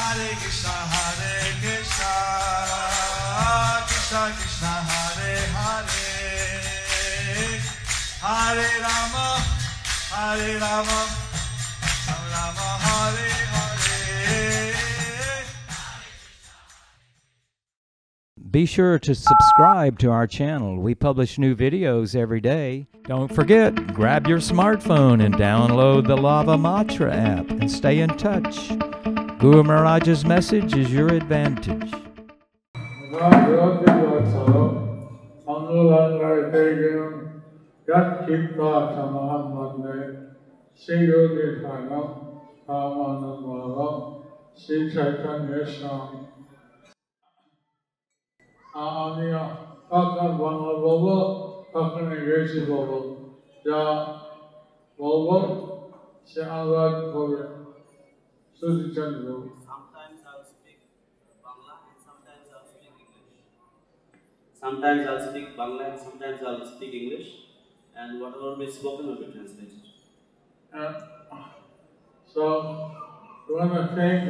Hare Krishna, Krishna Krishna, Hare Hare, Hare Rama, Rama Rama, Hare Hare. Be sure to subscribe to our channel. We publish new videos every day. Don't forget, grab your smartphone and download the Lava Matra app and stay in touch. Guru Maharaj's message is your advantage. আমি কখন বাংলা বলবো, কখন ইংরেজি বলবো, যা বলবো সে আলাদা করবে। সুচিচন্দ্র। Sometimes I'll speak Bangla and sometimes I'll speak English. Sometimes I'll speak Bangla and sometimes I'll speak English, and whatever will be spoken will be translated. So we want to thank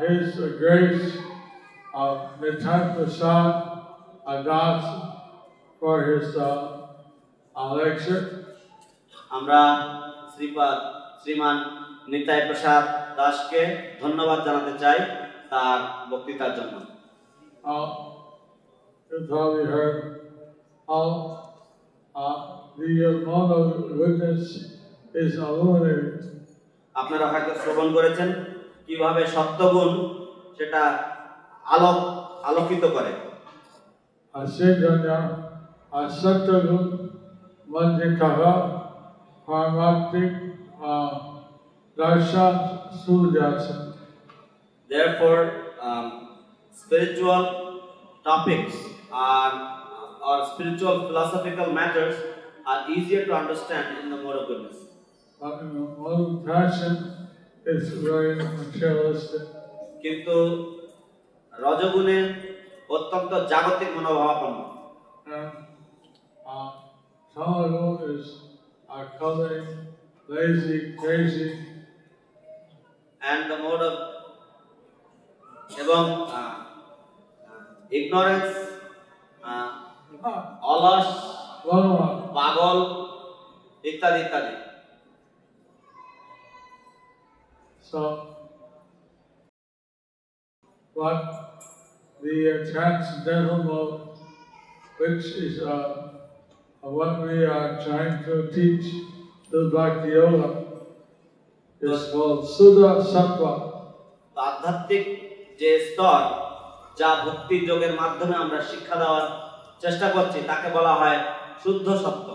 His Grace Nitai Prasad Das for his lecture. আমরা শ্রীমান নিতাই প্রসাদ দাসকে ধন্যবাদ জানাতে চাই তার বক্তৃতার জন্য। You probably heard how the amount of goodness is illuminated. আপনারা হয়তো শ্রবণ করেছেন কিভাবে সত্যগুণ সেটা আলোকিত করে। সেজন্য সত্যগুণ মধ্যে থাকা পারমার্থিক darshan sujasan. Therefore, spiritual topics or spiritual philosophical matters are easier to understand in the mode of goodness. But in the mode of passion, it's very materialistic. কিন্তু রজগুণে অত্যন্ত জাগতিক মনোভাবাপন্ন। Some of them is coloring, lazy, crazy. And the mode of এবং ignorance, অলস, পাগল ইত্যাদি ইত্যাদি। So, what the transcendental mode, which is what we are trying to teach through Bhakti Yoga, is called Suddha Sattva. আধ্যাত্মিক যে স্তর যা ভক্তি যোগের মাধ্যমে আমরা শিক্ষা দেওয়ার চেষ্টা করছি তাকে বলা হয় শুদ্ধ সত্য।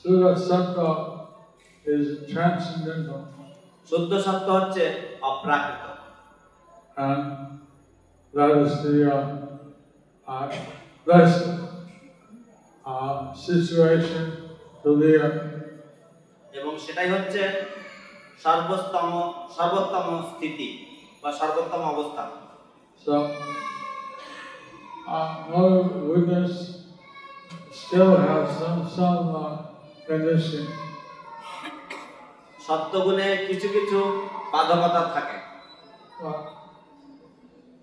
Suddha Sattva is transcendental. শুদ্ধ সত্য হচ্ছে অপ্রাকৃত। And that is the best situation to live. এবং সেটাই হচ্ছে সর্বোত্তম স্থিতি বা সর্বোত্তম অবস্থা। So, most witness still have some condition. সত্যগুণে কিছু কিছু বাধকতা থাকে।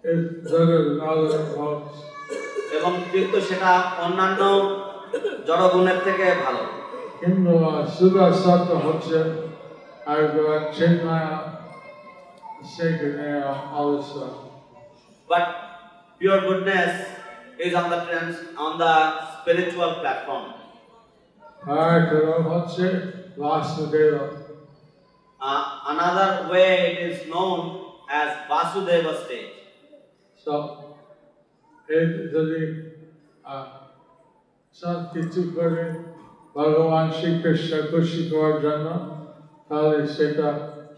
It's better than other modes. এবং কিন্তু সেটা অন্যান্য জড়গুণের থেকে ভালো। কিন্তু Suddha Sattva হচ্ছে Chinmaya, Sankirtana, all this stuff. But pure goodness is on the spiritual platform. হচ্ছে Vasudeva. Another way it is known as Vasudeva stage. So, যদি সব কিছু করে ভগবান শ্রীকৃষ্ণ খুশি করার জন্য তাহলে সেটা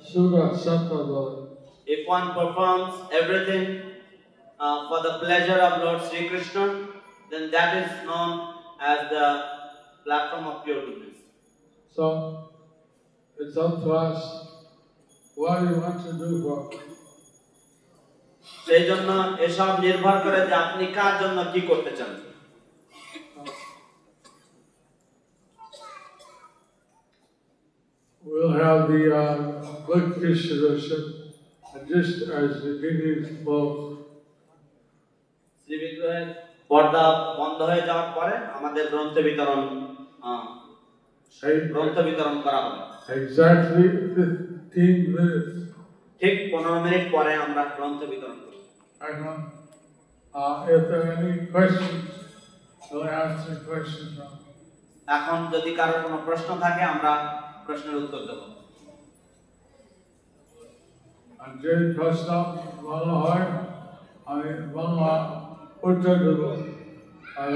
Suddha Sattva বলে। If one performs everything for the pleasure of Lord Sri Krishna, then that is known as the platform of pure goodness. So, it's up to us what you want to do for. সেই জন্য এসব নির্ভর করে যে আপনি কার জন্য কি করতে চান। We'll have the book distribution, and just as the meetings close. Shri বিগ্রহের পর্দা বন্ধ হয়ে যাওয়ার পরে আমাদের গ্রন্থ বিতরণ করা হবে। Exactly 15 minutes. ঠিক 15 মিনিট পরে আমরা গ্রন্থ বিতরণ করি। If there are any questions, we'll answer questions now. এখন যদি কারো কোনো প্রশ্ন থাকে আমরা প্রশ্নের উত্তর দেব। যে প্রশ্ন বলা হয় আমি বাংলা উত্তর দেব।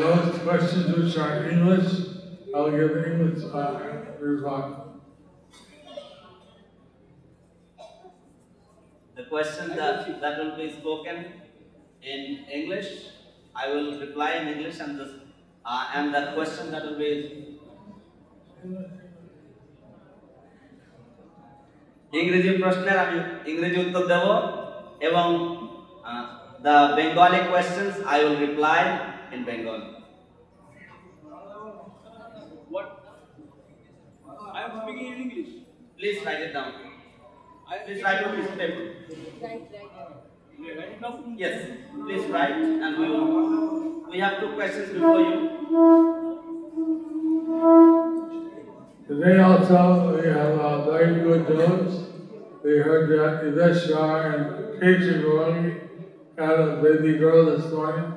Those questions which are English, I'll give English reply. The question that will be spoken in English, I will reply in English, and the question that will be ইংরেজি প্রশ্নের আমি ইংরেজি উত্তর দেব এবং the Bengali questions I will reply in Bengali. What? I am speaking in English. Please write it down. Please write on this paper. Write it down. Yes, please write, and we have 2 questions before you. Today also we have very good news. We heard that Yudhishthira and Kechi had a baby girl this morning.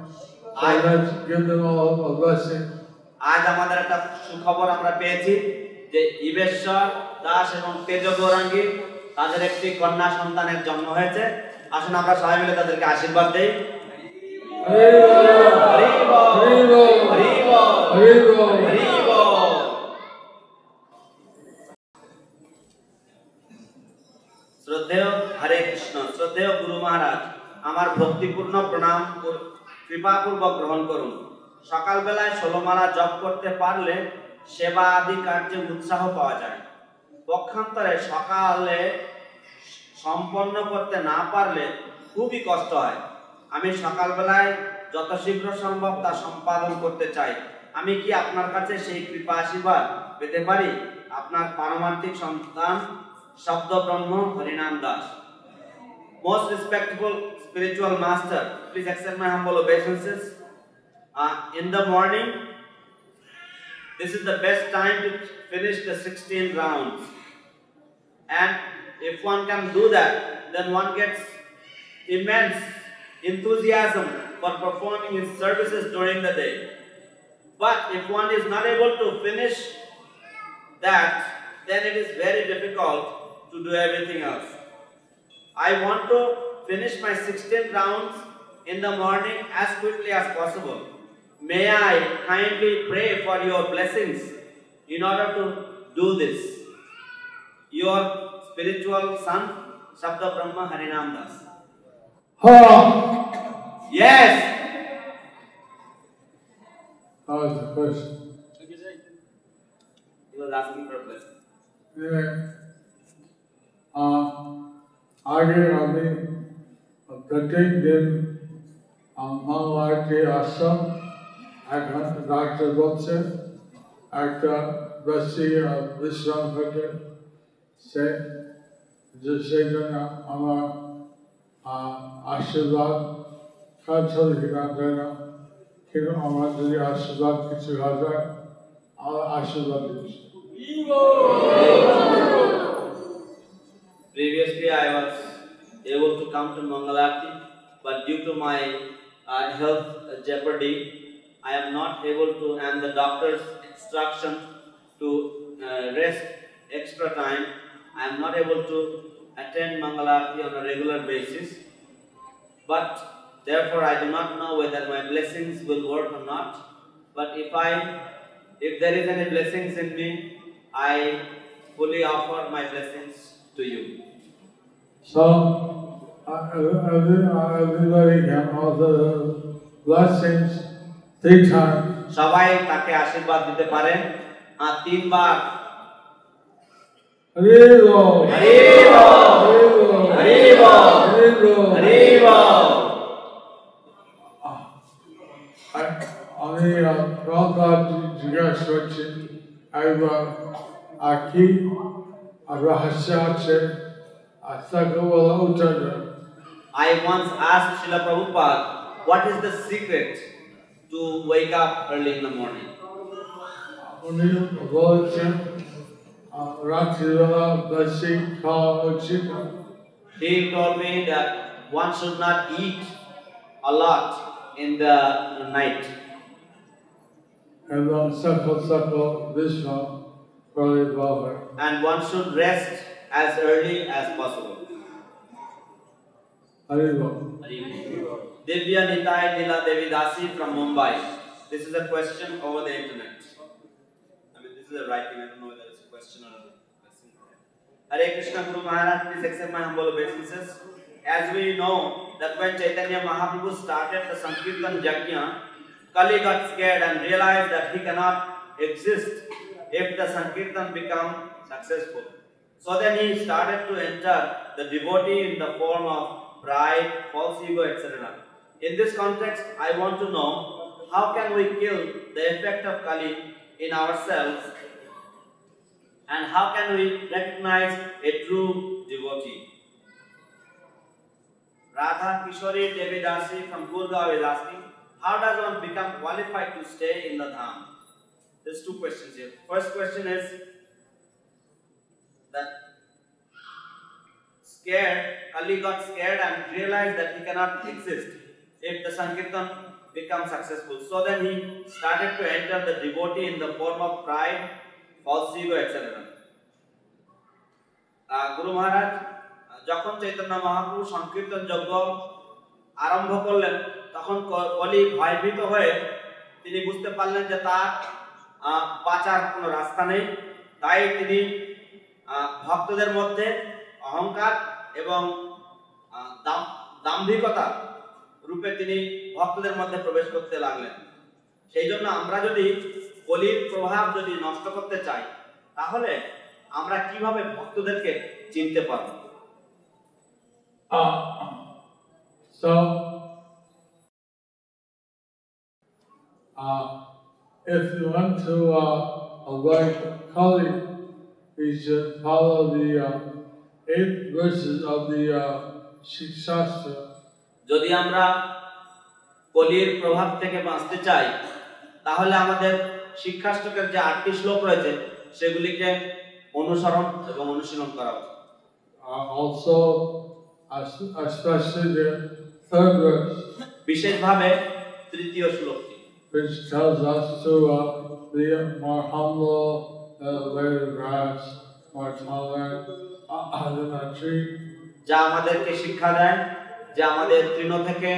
So let's give them all a blessing. আজ আমাদের একটা সুখবর আমরা পেয়েছি যে ইবেশ্বর দাস এবং তেজ গৌরাঙ্গী তাদের একটি কন্যা সন্তানের জন্ম হয়েছে। আসুন আমরা সবাই মিলে তাদেরকে আশীর্বাদ দেই। শ্রদ্ধেয় হরে কৃষ্ণ, শ্রদ্ধেয় গুরু মহারাজ, আমার ভক্তিপূর্ণ প্রণাম কৃপাপূর্বক গ্রহণ করুন। সকালবেলায় 16 মালা জপ করতে পারলে সেবা আদি কার্যে উৎসাহ পাওয়া যায়। পক্ষান্তরে সকালে সম্পন্ন করতে না পারলে খুবই কষ্ট হয়। আমি সকালবেলায় যত শীঘ্র সম্ভব তা সম্পাদন করতে চাই। আমি কি আপনার কাছে সেই কৃপা আশীর্বাদ পেতে পারি? আপনার পারমার্থিক সন্তান শব্দ ব্রহ্ম হরিনাম Das. Most respectable spiritual master, please accept my humble obeisances. In the morning, this is the best time to finish the 16 rounds. And if one can do that, then one gets immense enthusiasm for performing his services during the day. But if one is not able to finish that, then it is very difficult to do everything else. I want to finish my 16 rounds in the morning as quickly as possible. May I kindly pray for your blessings in order to do this? Your spiritual son, Shabda Brahma Harinam Das. Yes. That was the question. He was asking for a blessing. आगे अभी प्रत्येक दिन मंगलवार के आश्रम doctor बच्चे एक बच्ची विश्राम करके से जिससे हमारा आशीर्वाद का छल गिरा देना फिर हमारे आशीर्वाद किसी हजार और आशीर्वाद Previously, I was able to come to Mangalarti, but due to my health jeopardy, I am not able to, and the doctor's instruction to rest extra time, I am not able to attend Mangalarti on a regular basis. But therefore, I do not know whether my blessings will work or not. But if there is any blessings in me, I fully offer my blessings to you. So everybody can offer blessings 3 times. সবাই তাকে আশীর্বাদ দিতে পারেন 3 বার। হরি বল হরি বল হরি বল হরি বল। আমি প্রভুপাদ জিজ্ঞাসা করছি একবার কি রহস্য আছে Sakawala Uttara. I once asked Srila Prabhupada, what is the secret to wake up early in the morning? Only Volatim, Ratirala, Basi, Kala, Chicken. He told me that one should not eat a lot in the night. And then Sakal, Vishnu, Kali Baba. And one should rest as early as possible. Haribo. Divya Nitai Nila Devidasi from Mumbai. This is a question over the internet. I mean, this is a writing. I don't know whether it's a question or a question. Hare Krishna Guru Maharaj, please accept my humble obeisances. As we know that when Chaitanya Mahaprabhu started the Sankirtan Yajna, Kali got scared and realized that he cannot exist if the Sankirtan become successful. So then he started to enter the devotee in the form of pride, false ego, etc. In this context, I want to know how can we kill the effect of Kali in ourselves and how can we recognize a true devotee. Radha Kishori Devidasi from Gurgaon is asking, how does one become qualified to stay in the Dham? There's two questions here. First question is that Kali got scared and realized that he cannot exist if the Sankirtan becomes successful. So then he started to enter the devotee in the form of pride, false ego, etc. Guru Maharaj, যখন চৈতন্য মহাপ্রভু সংকীর্তন যজ্ঞ আরম্ভ করলেন তখন কলি ভয়ভীত হয়ে তিনি বুঝতে পারলেন যে তার বাঁচার কোনো রাস্তা নেই, তাই তিনি ভক্তদের মধ্যে অহংকার এবং দাম্ভিকতা রূপে তিনি ভক্তদের মধ্যে প্রবেশ করতে লাগলেন। সেই জন্য আমরা যদি কলির প্রভাব যদি নষ্ট করতে চাই তাহলে আমরা কিভাবে ভক্তদেরকে চিনতে পারব? So, if you want to avoid Kali, you should follow the 8 verses of the Shikshastra. যদি আমরা কলির প্রভাব থেকে বাঁচতে চাই তাহলে আমাদের শিক্ষাষ্টকের যে 8টি শ্লোক রয়েছে সেগুলিকে অনুসরণ এবং অনুশীলন করা উচিত। Also, especially the 3rd verse, বিশেষভাবে তৃতীয় শ্লোকটি, which tells us to be more humble, later grass, more tolerant than a tree. যা আমাদেরকে শিক্ষা দেয় যে আমাদের তৃণ থেকে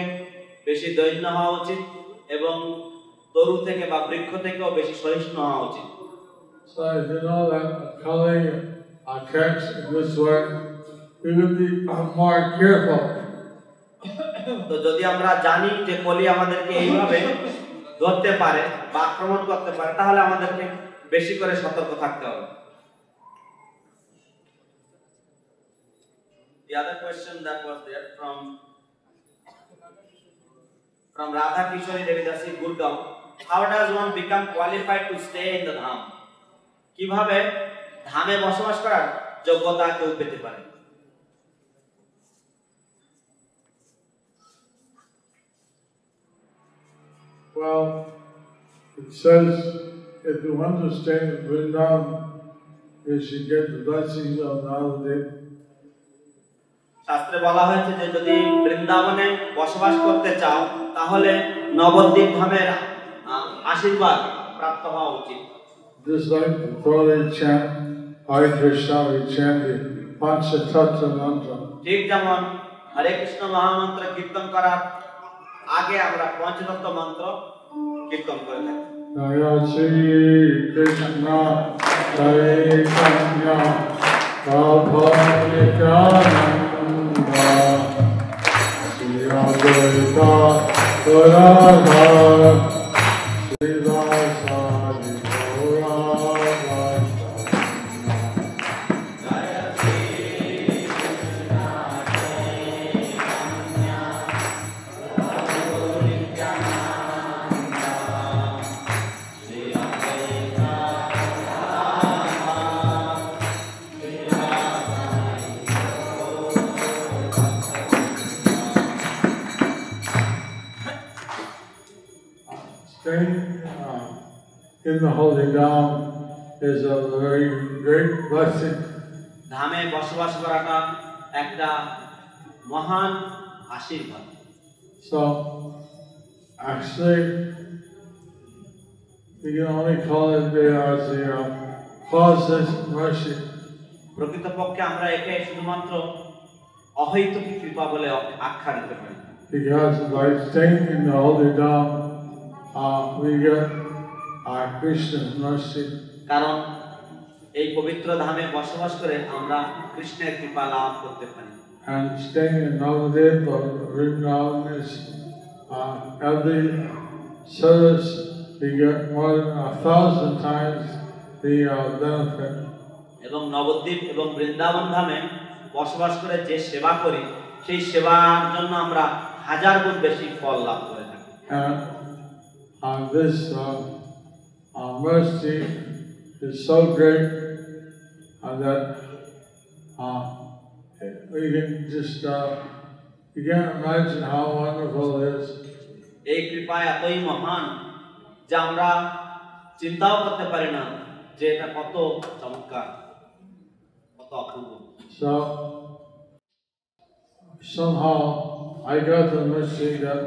বেশি দৈন্য হওয়া উচিত এবং তরু থেকে বা বৃক্ষ থেকেও বেশি সহিষ্ণু হওয়া উচিত। So if you know that Kali attacks in this way, we will be more careful. তো যদি আমরা জানি যে কলি আমাদেরকে এইভাবে ধরতে পারে বা আক্রমণ করতে পারে তাহলে আমাদেরকে বেশি করে সতর্ক থাকতে হবে। The other question that was there from Radha Kishori Devidasi Gurgaon, how does one become qualified to stay in the Dham? কিভাবে ধামে বসবাস করার যোগ্যতা কেউ পেতে পারে? Well, it says if you want to stay in Vrindavan, you should get the blessings of Navadip. শাস্ত্রে বলা হয়েছে যে যদি বৃন্দাবনে বসবাস করতে চাও তাহলে নবদ্বীপ ধামের আশীর্বাদ প্রাপ্ত হওয়া উচিত। Just like before they chant Hare Krishna, we chant the Panchatattva mantra. ঠিক যেমন হরে কৃষ্ণ মহামন্ত্র কীর্তন করার আগে আমরা পঞ্চতত্ত্ব মন্ত্র কীর্তন করে থাকি। Jaya Shri Krishna Chaitanya Prabhu Nityananda Shri Advaita Gadadhar Srivasadi in the holy Dham is a very great blessing. ধামে বসবাস করাটা একটা মহান আশীর্বাদ। So actually, we can only call it as the causeless mercy. প্রকৃতপক্ষে আমরা একে শুধুমাত্র অহৈতুকী কৃপা বলে আখ্যা দিতে পারি। Because by staying in the holy Dham, we get Krishna's mercy. কারণ এই পবিত্র ধামে বসবাস করে আমরা কৃষ্ণের কৃপা লাভ করতে পারি। And staying in Navadip or Vrindavan is every service we get more than 1,000 times the benefit. এবং নবদ্বীপ এবং বৃন্দাবন ধামে বসবাস করে যে সেবা করি সেই সেবার জন্য আমরা 1000 গুণ বেশি ফল লাভ করে থাকি। And this mercy is so great that we can just you can't imagine how wonderful it is. এই কৃপা এতই মহান যে আমরা চিন্তাও করতে পারি না যে এটা কত চমৎকার, কত অপূর্ব। So somehow I got the mercy that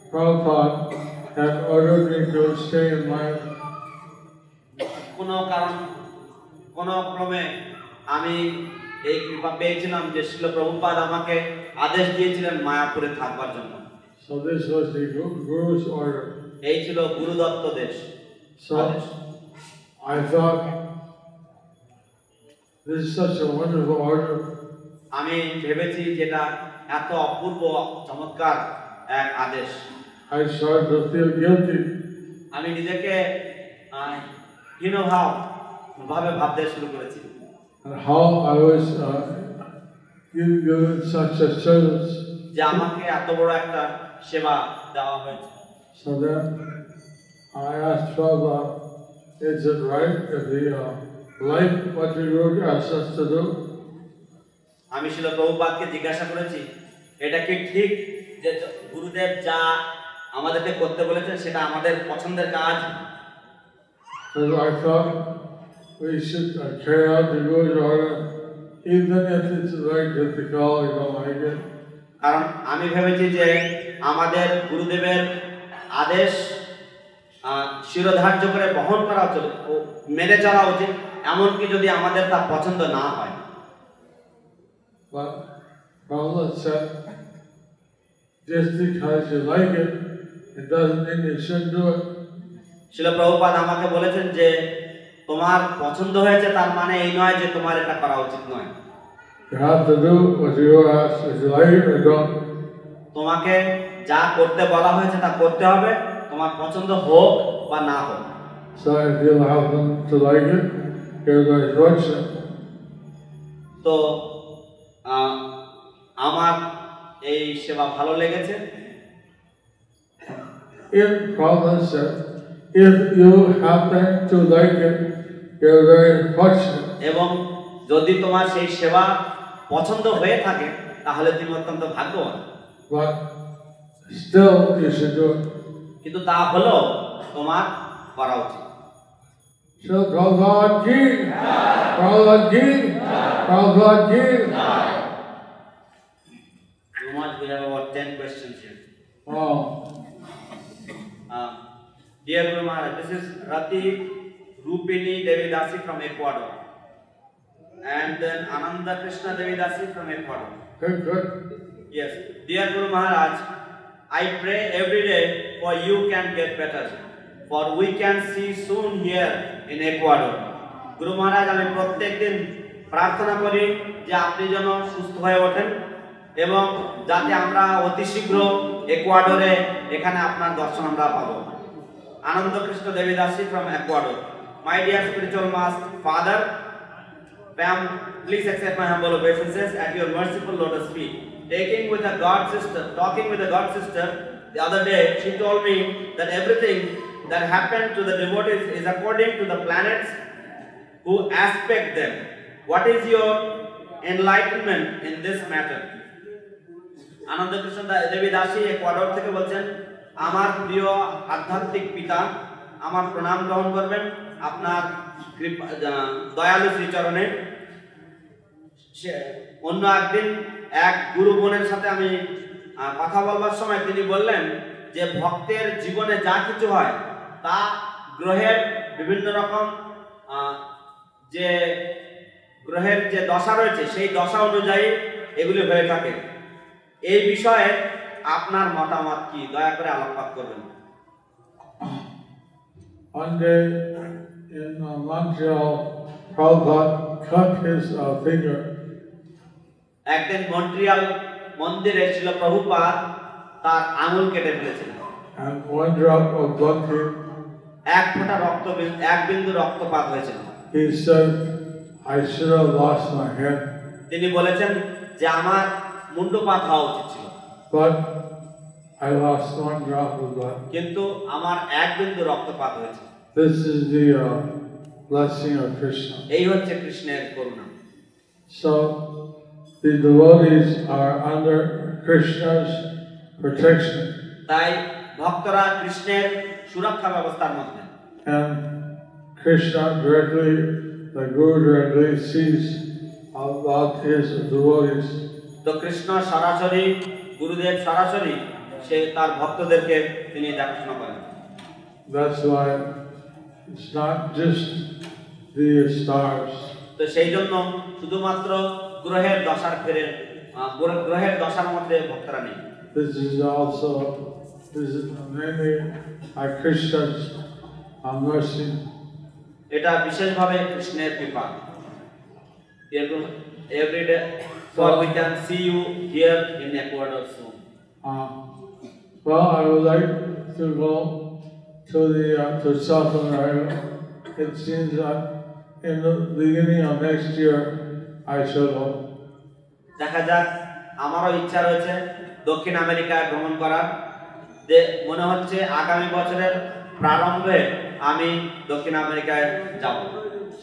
Prabhupada had ordered me to stay in my. কোনো কারণ কোনো ক্রমে আমি এই কৃপা পেয়েছিলাম যে শ্রীল প্রভুপাদ আমাকে আদেশ দিয়েছিলেন মায়াপুরে থাকবার জন্য। So this was the Guru's order. এই ছিল গুরুদত্ত দেশ। So I thought this is such a wonderful order. আমি ভেবেছি যেটা এত অপূর্ব চমৎকার এক আদেশ। I started to feel guilty. আমি নিজেকে ভাবে ভাবতে শুরু করেছি And how I was given such a service. যে আমাকে এত বড় একটা সেবা দেওয়া হয়েছে। So then I asked Prabhupada, is it right if we like what the Guru asked us to do? আমি শ্রীল প্রভুপাদকে জিজ্ঞাসা করেছি এটা কি ঠিক যে গুরুদেব যা আমাদেরকে করতে বলেছেন সেটা আমাদের পছন্দের কাজ? Because I thought we should carry out the Guru's order even if it's very difficult, we don't like it. কারণ আমি ভেবেছি যে আমাদের গুরুদেবের আদেশ শিরোধার্য করে বহন করা উচিত ও মেনে চলা উচিত, এমনকি যদি আমাদের তা পছন্দ না হয়। But Prabhupada said, just because you like it, it doesn't mean you shouldn't do it. Srila Prabhupada আমাকে বলেছেন যে তোমার পছন্দ হয়েছে তার মানে এই নয় যে তোমার এটা করা উচিত নয়। You have to do what you ask, if you like it or don't. তোমাকে যা করতে বলা হয়েছে তা করতে হবে, তোমার পছন্দ হোক বা না হোক। So if you happen to like it, you're very fortunate. তো আমার এই সেবা ভালো লেগেছে। If Prabhupada said, if you happen to like it, you're very fortunate. এবং যদি তোমার সেই সেবা পছন্দ হয়ে থাকে তাহলে তুমি অত্যন্ত ভাগ্যবান। But still you should do it. কিন্তু তা হলো তোমার করা উচিত। So Prabhupada ki, Prabhupada ki, Prabhupada ki. Too much, we have about 10 questions here. Oh, Dear Guru Maharaj, this is Rati Rupini Devi Dasi from Ecuador, and then Ananda Krishna Devi Dasi from Ecuador. good. Yes, dear Guru Maharaj, I pray every day for you can get better, for we can see soon here in Ecuador. Guru Maharaj, আমি প্রত্যেকদিন প্রার্থনা করি যে আপনি যেন সুস্থ হয়ে ওঠেন এবং যাতে আমরা অতি শীঘ্র একুয়াডরে এখানে আপনার দর্শন আমরা পাবো। আনন্দ কৃষ্ণ দেবী দাসী from Ecuador. My dear spiritual master, Father, Pam, please accept my humble obeisances at your merciful lotus feet. Talking with a god sister the other day, she told me that everything that happened to the devotees is according to the planets who aspect them. What is your enlightenment in this matter? আনন্দ কৃষ্ণ দেবী দাসী একুয়াডর থেকে বলছেন, আমার প্রিয় আধ্যাত্মিক পিতা আমার প্রণাম গ্রহণ করবেন আপনার দয়ালু শ্রীচরণে। অন্য একদিন এক গুরু বোনের সাথে আমি কথা বলবার সময় তিনি বললেন যে ভক্তের জীবনে যা কিছু হয় তা গ্রহের বিভিন্ন রকম যে গ্রহের যে দশা রয়েছে সেই দশা অনুযায়ী এগুলি হয়ে থাকে। এই বিষয়ে আপনার মতামত কি, দয়া করে আলোকপাত করবেন। One day in Montreal, Prabhupada cut his finger. একদিন মন্ট্রিয়াল মন্দিরে ছিল প্রভুপাদ তার আঙুল কেটে ফেলেছিলেন। And one drop of blood came. এক ফোঁটা এক বিন্দু রক্তপাত হয়েছিল। He said, I should have lost my head. তিনি বলেছেন যে আমার মুন্ডপাত হওয়া উচিত ছিল, But I lost one drop of blood. কিন্তু আমার এক বিন্দু রক্তপাত হয়েছে। This is the blessing of Krishna. এই হচ্ছে কৃষ্ণের করুণা। So the devotees are under Krishna's protection. তাই ভক্তরা কৃষ্ণের সুরক্ষা ব্যবস্থার মধ্যে। And Krishna directly, the Guru directly sees about his devotees. তো কৃষ্ণ সরাসরি, গুরুদেব সরাসরি সে তার ভক্তদেরকে তিনি দেখাশোনা করেন। That's why it's not just the stars. তো সেই জন্য শুধুমাত্র গ্রহের দশার গ্রহের দশার মধ্যে ভক্তরা নেই। This is mainly Krishna's mercy. এটা বিশেষভাবে কৃষ্ণের কৃপা। Every day, for we can see you here in Ecuador soon. Well, I would like to go to South America. It seems that in the beginning of next year I shall go. দেখা যাক, আমারও ইচ্ছা রয়েছে দক্ষিণ আমেরিকায় ভ্রমণ করার। মনে হচ্ছে আগামী বছরের প্রারম্ভে আমি দক্ষিণ আমেরিকায় যাব।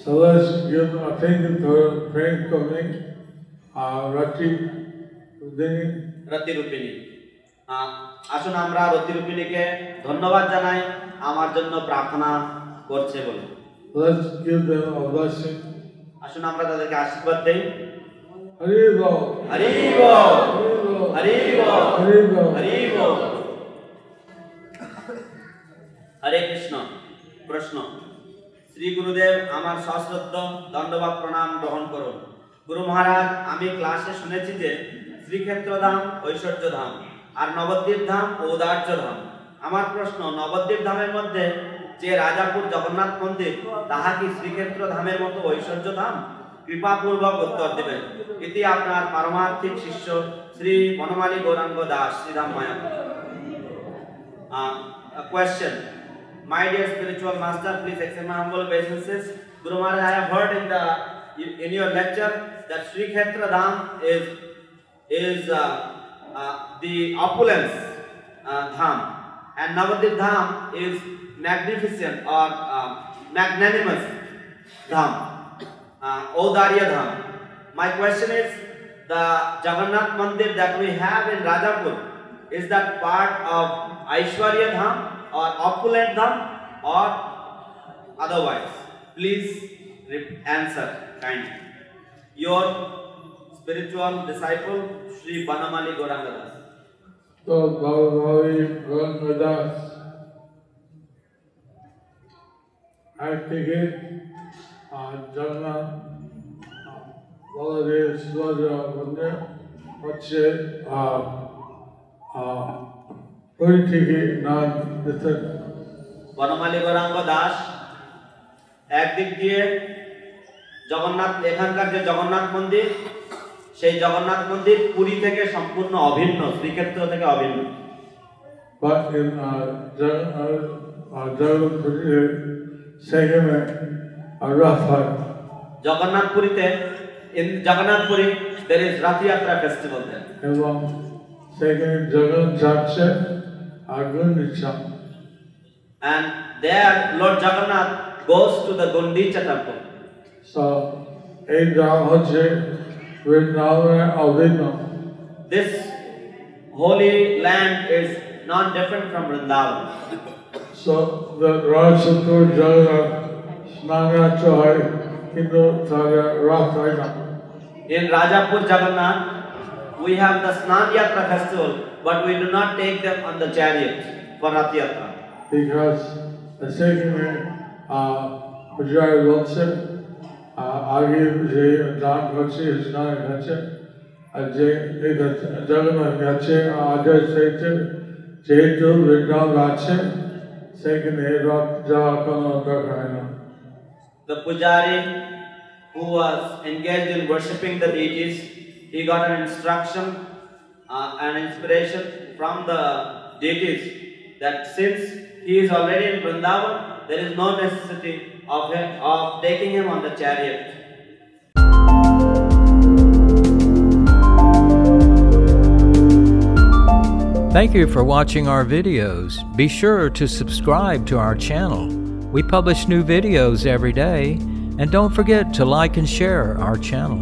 So let's give a thank you to praying for me, রতি রূপিণী। আসুন আমরা রতি রূপিণীকে ধন্যবাদ জানাই আমার জন্য প্রার্থনা করছে বলে। Let's give them a blessing. আসুন আমরা তাদেরকে আশীর্বাদ দেই। Hari Bol. হরি বল, হরি বল, Hari Bol. হরি বল। হরে কৃষ্ণ। প্রশ্ন: শ্রী গুরুদেব, আমার সশ্রদ্ধ দণ্ডবাদ প্রণাম গ্রহণ করুন। গুরু মহারাজ, আমি ক্লাসে শুনেছি যে শ্রীক্ষেত্র ধাম ঐশ্বর্য ধাম আর নবদ্বীপ ধাম ঔদার্য ধাম। আমার প্রশ্ন, নবদ্বীপ ধামের মধ্যে যে রাজাপুর জগন্নাথ মন্দির, তাহা কি শ্রীক্ষেত্র ধামের মতো ঐশ্বর্য ধাম? কৃপাপূর্বক উত্তর দেবেন। এটি আপনার পারমার্থিক শিষ্য শ্রী বনমালী Gauranga Das, Sridham Mayapur. Question: My dear spiritual master, please accept my humble obeisances. Guru Maharaj, I have heard in your lecture that Sri Kshetra Dham is the opulence dham, and Navadvip Dham is magnificent or magnanimous dham, Audarya Dham. My question is, the Jagannath Mandir that we have in Rajapur, is that part of Aishwarya Dham or opulent dham or otherwise? Please answer kindly. Your spiritual disciple Sri Banamali Gauranga Das. So Bhagavati Gauranga Das, I take it Jagannath Baladev Subhadra Mandir হচ্ছে ওই থেকে নাম দিতে। বনমালী গৌরাঙ্গ দাস একদিক দিয়ে জগন্নাথ, এখানকার যে জগন্নাথ মন্দির, সেই জগন্নাথ মন্দির পুরী থেকে সম্পূর্ণ অভিন্ন, শ্রীক্ষেত্র থেকে অভিন্ন। But in Jagannathpuri, সেখানে রথ হয়। জগন্নাথপুরীতে, in Jagannathpuri there is Rath Yatra festival there. এবং সেখানে জগন্নাথ যাচ্ছে আগুন নিচ্ছা। And there Lord Jagannath goes to the Gundicha temple. So এই ধাম হচ্ছে বৃন্দাবনের অভিন্ন। This holy land is not different from Vrindavan. So the Rajasatur Jagannath Snangacha Hai Hindu Tara Rath Hai na. In Rajapur Jagannath, we have the Snan Yatra festival, but we do not take them on the chariot for Rath Yatra. Because সেখানে পূজার বলছে আগে যে দান করছে স্নান করছে আর যে জগন্নাথ গেছে আদেশ হয়েছে যেহেতু বৃন্দাবন আছে সেখানে রথ যাওয়ার কোনো দরকার হয় না। The pujari who was engaged in worshipping the deities, he got an instruction, an inspiration from the deities that since he is already in Vrindavan, there is no necessity of taking him on the chariot. Thank you for watching our videos. Be sure to subscribe to our channel. We publish new videos every day, and don't forget to like and share our channel.